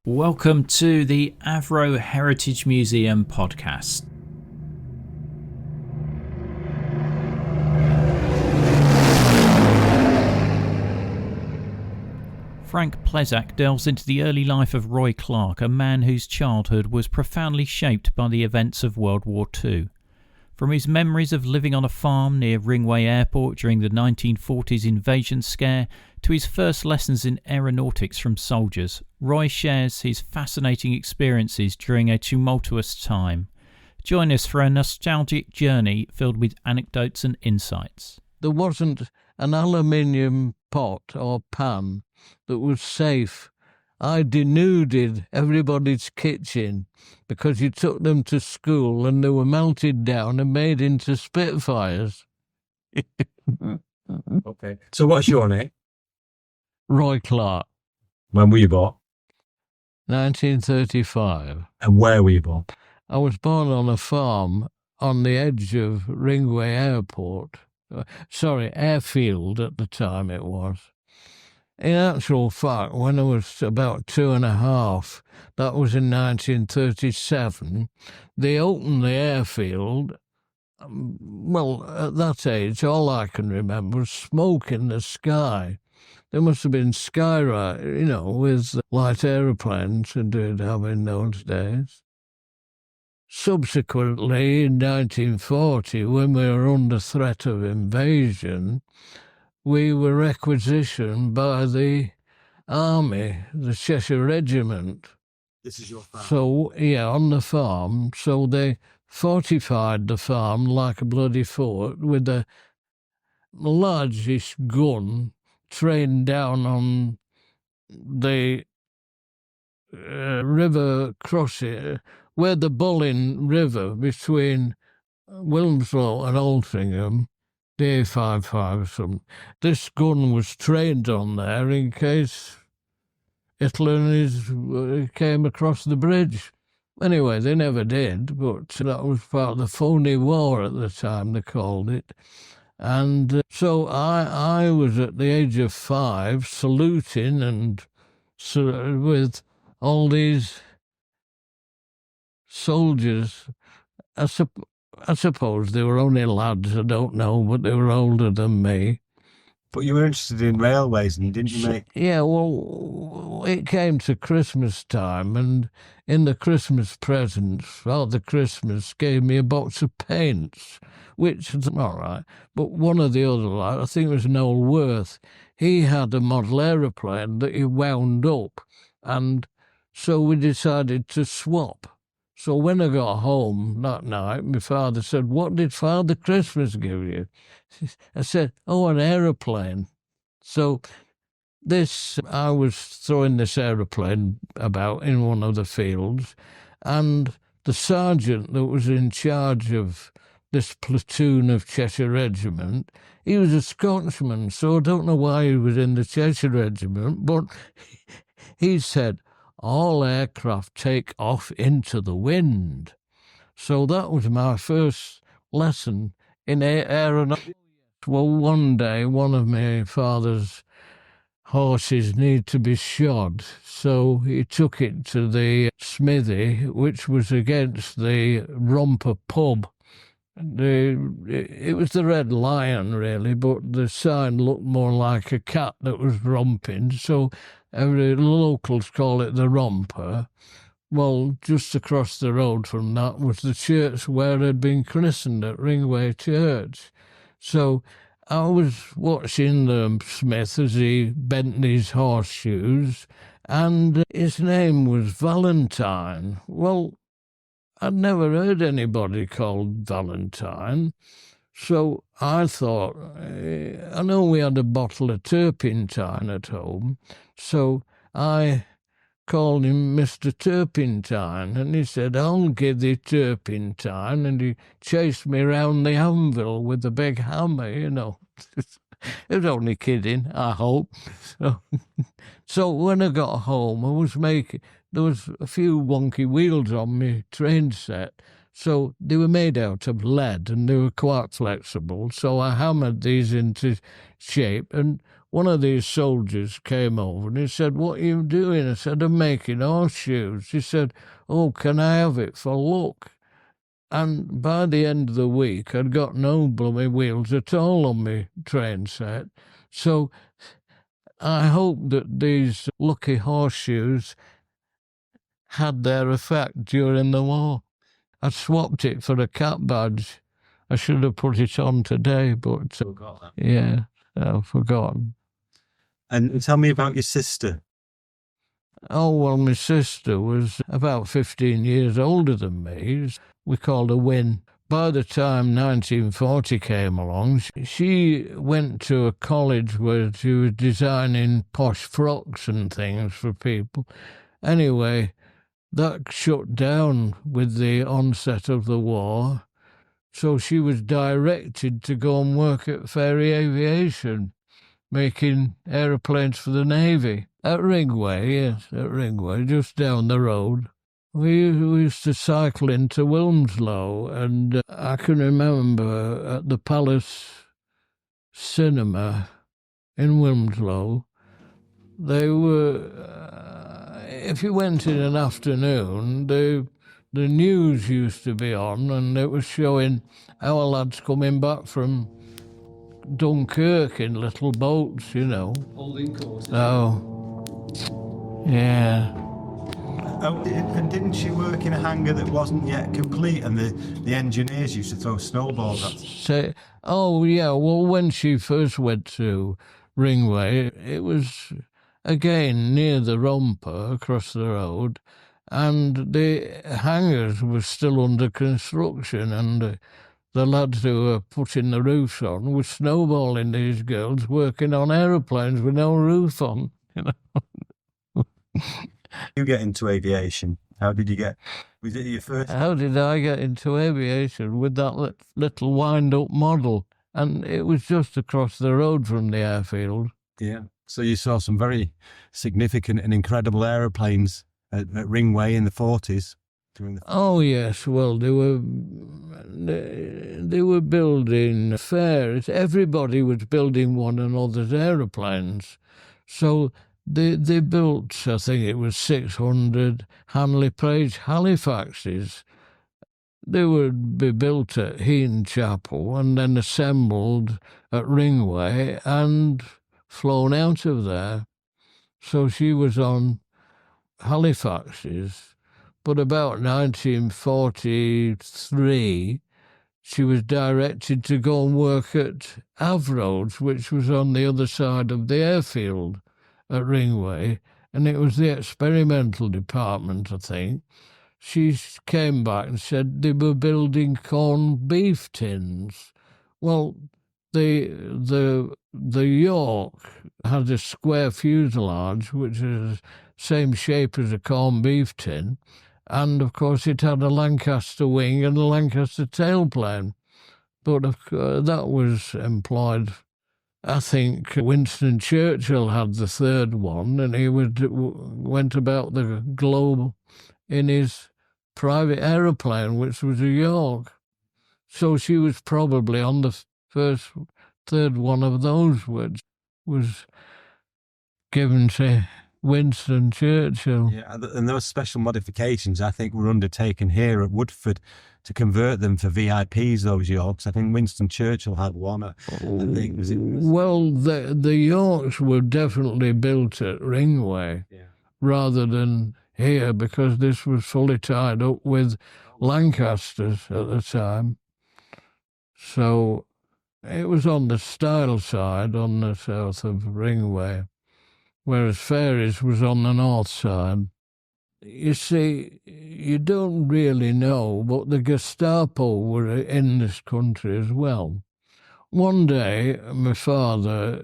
Welcome to the Avro Heritage Museum podcast. Frank Pleszak delves into the early life of Roy Clark, a man whose childhood was profoundly shaped by the events of World War II. From his memories of living on a farm near Ringway Airport during the 1940s invasion scare to his first lessons in aeronautics from soldiers, Roy shares his fascinating experiences during a tumultuous time. Join us for a nostalgic journey filled with anecdotes and insights. There wasn't an aluminium pot or pan that was safe. I denuded everybody's kitchen because you took them to school and they were melted down and made into Spitfires. Okay. So what's your name? Roy Clark, When were you born? 1935. And where were you born? I was born on a farm on the edge of Ringway Airport. Airfield at the time it was. In actual fact, when I was about 2.5, that was in 1937, they opened the airfield. Well, at that age, all I can remember was smoke in the sky. There must have been with light aeroplanes and did have in those days. Subsequently, in 1940, when we were under threat of invasion, we were requisitioned by the Army, the Cheshire Regiment. This is your farm. So, on the farm. So they fortified the farm like a bloody fort with a largest gun trained down on the river crossing, where the Bollin River between Wilmslow and Altrincham, the A55. This gun was trained on there in case Hitler came across the bridge. Anyway, they never did, but that was part of the phony war at the time, they called it. And so I was at the age of 5 saluting and with all these soldiers. I suppose they were only lads, I don't know, but they were older than me. But you were interested in railways, and didn't you make... Yeah, well, it came to Christmas time, and in the Christmas presents, Father Christmas gave me a box of paints, which was all right. But one of the other, I think it was Noel Worth, he had a model aeroplane that he wound up, and so we decided to swap. So when I got home that night, my father said, "What did Father Christmas give you?" I said, "Oh, an aeroplane." So I was throwing this aeroplane about in one of the fields, and the sergeant that was in charge of this platoon of Cheshire Regiment, he was a Scotchman, so I don't know why he was in the Cheshire Regiment, but he said, "All aircraft take off into the wind." So that was my first lesson in aeronautics. Well, one day, one of my father's horses needed to be shod, so he took it to the smithy, which was against the Romper pub. It was the Red Lion, really, but the sign looked more like a cat that was romping, so the locals call it the Romper. Well, just across the road from that was the church where I'd been christened at Ringway Church. So I was watching the smith as he bent his horseshoes, and his name was Valentine. Well, I'd never heard anybody called Valentine, so I thought, I know we had a bottle of turpentine at home, so I called him Mr. Turpentine, and he said, "I'll give thee turpentine," and he chased me round the anvil with a big hammer, It was only kidding, I hope. So when I got home, there was a few wonky wheels on my train set, so they were made out of lead and they were quite flexible, so I hammered these into shape, and one of these soldiers came over and he said, "What are you doing?" I said, "I'm making horseshoes." He said, "Oh, can I have it for luck?" And by the end of the week, I'd got no bloody wheels at all on my train set. So I hope that these lucky horseshoes had their effect during the war. I swapped it for a cap badge. I should have put it on today, but Forgot that. yeah, I've forgotten. And tell me about your sister. Oh, well, my sister was about 15 years older than me. We called her Win. By the time 1940 came along, she went to a college where she was designing posh frocks and things for people. Anyway, that shut down with the onset of the war. So she was directed to go and work at Ferry Aviation, making aeroplanes for the Navy. At Ringway, yes, at Ringway, just down the road. We used to cycle into Wilmslow, and I can remember at the Palace Cinema in Wilmslow, they were, if you went in an afternoon, the news used to be on, and it was showing our lads coming back from Dunkirk in little boats, you know. Holding courses. Oh, yeah. Oh, and didn't she work in a hangar that wasn't yet complete, and the engineers used to throw snowballs at? Oh, yeah, well, when she first went to Ringway, it was, again, near the Romper, across the road, and the hangars were still under construction, and the lads who were putting the roofs on were snowballing these girls working on aeroplanes with no roof on, you know. You get into aviation? How did you get? Was it your first? How did I get into aviation with that little wind-up model? And it was just across the road from the airfield. Yeah. So you saw some very significant and incredible aeroplanes at Ringway in the 40s. Oh yes, well they were building fairs. Everybody was building one another's aeroplanes, so they built, I think it was 600 Hanley Page Halifaxes. They would be built at Heen Chapel and then assembled at Ringway and flown out of there. So she was on Halifaxes. But about 1943, she was directed to go and work at Avroads, which was on the other side of the airfield at Ringway, and it was the experimental department, I think. She came back and said they were building corned beef tins. Well, the York had a square fuselage, which is the same shape as a corned beef tin, and of course it had a Lancaster wing and a Lancaster tailplane. But that was employed. I think Winston Churchill had the third one, and he went about the globe in his private aeroplane, which was a York. So she was probably on the third one of those, which was given to Winston Churchill. Yeah, and those special modifications, I think, were undertaken here at Woodford to convert them for VIPs, those Yorks. I think Winston Churchill had one. I think. Well, the Yorks were definitely built at Ringway rather than here, because this was fully tied up with Lancasters at the time. So it was on the style side, on the south of Ringway, whereas Fairies was on the north side. You see, you don't really know, but the Gestapo were in this country as well. One day, my father,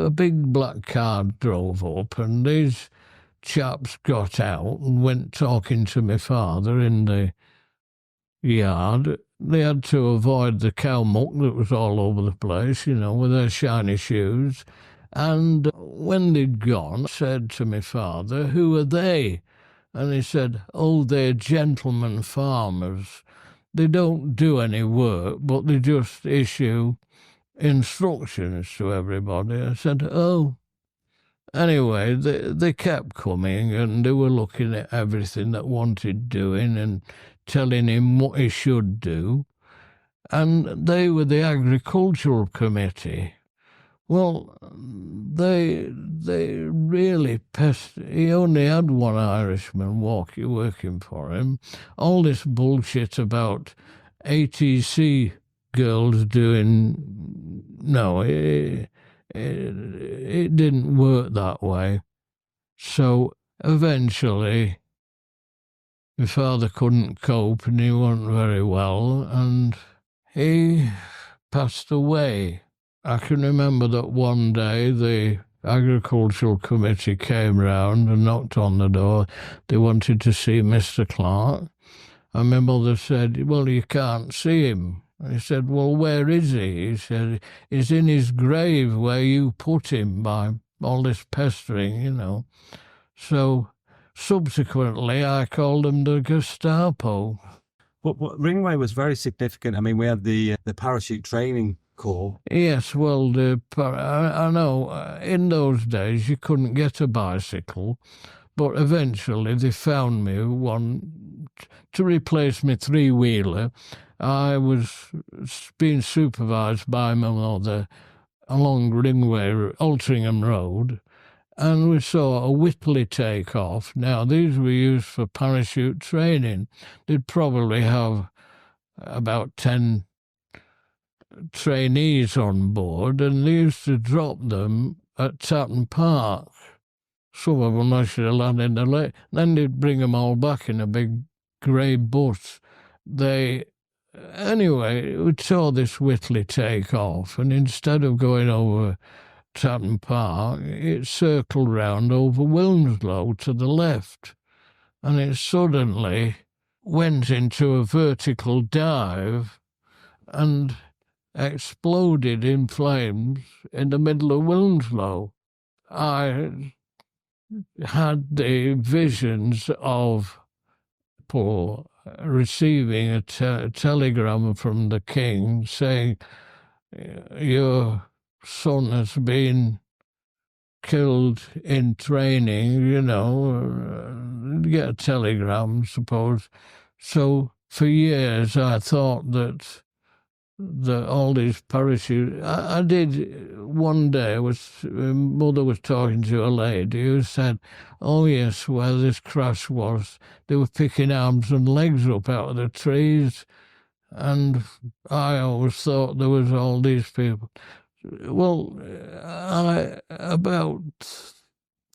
a big black car drove up, and these chaps got out and went talking to my father in the yard. They had to avoid the cow muck that was all over the place, you know, with their shiny shoes. And when they'd gone, I said to my father, "Who are they?" And he said, "Oh, they're gentlemen farmers. They don't do any work, but they just issue instructions to everybody. I said, oh. Anyway, they kept coming and they were looking at everything that wanted doing and telling him what he should do. And they were the agricultural committee. Well, they really he only had one Irishman working for him. All this bullshit about ATC girls doing... No, it didn't work that way. So eventually my father couldn't cope and he wasn't very well and he passed away. I can remember that one day the agricultural committee came round and knocked on the door. They wanted to see Mr. Clark. And my mother said, well, you can't see him. And he said, well, where is he? He said, he's in his grave where you put him by all this pestering, you know. So subsequently I called him the Gestapo. But Ringway was very significant. I mean, we had the parachute training corps. Yes, well, I know in those days you couldn't get a bicycle, but eventually they found me one to replace my three-wheeler. I was being supervised by my mother along Ringway, Altrincham Road, and we saw a Whitley take off. Now, these were used for parachute training. They'd probably have about 10 trainees on board, and they used to drop them at Tatton Park. Some of them actually landed in the lake. Then they'd bring them all back in a big grey bus. Anyway, we saw this Whitley take off, and instead of going over Tatton Park, it circled round over Wilmslow to the left, and it suddenly went into a vertical dive and exploded in flames in the middle of Wilmslow. I had the visions of Paul receiving a telegram from the king saying, your son has been killed in training, you know, get a telegram, suppose. So for years I thought that all these parachutes... I did one day, my mother was talking to a lady who said, oh yes, where this crash was, they were picking arms and legs up out of the trees, and I always thought there was all these people. Well, about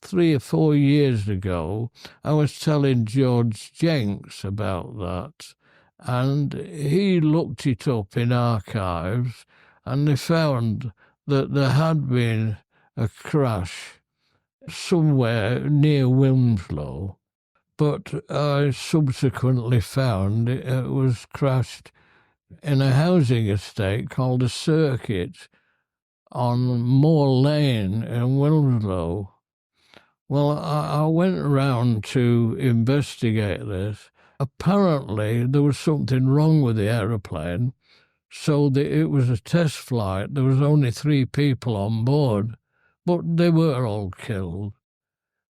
3 or 4 years ago, I was telling George Jenks about that, and he looked it up in archives, and they found that there had been a crash somewhere near Wilmslow, but I subsequently found it was crashed in a housing estate called a Circuit on Moor Lane in Wilmslow. Well, I went around to investigate this. Apparently, there was something wrong with the aeroplane, so it was a test flight. There was only 3 people on board, but they were all killed.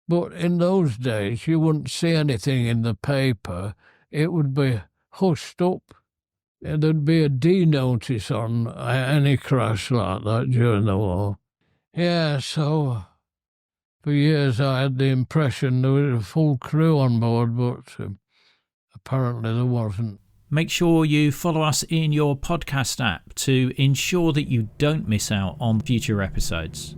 But in those days, you wouldn't see anything in the paper. It would be hushed up. There'd be a D notice on any crash like that during the war. Yeah, so for years I had the impression there was a full crew on board, but apparently there wasn't. Make sure you follow us in your podcast app to ensure that you don't miss out on future episodes.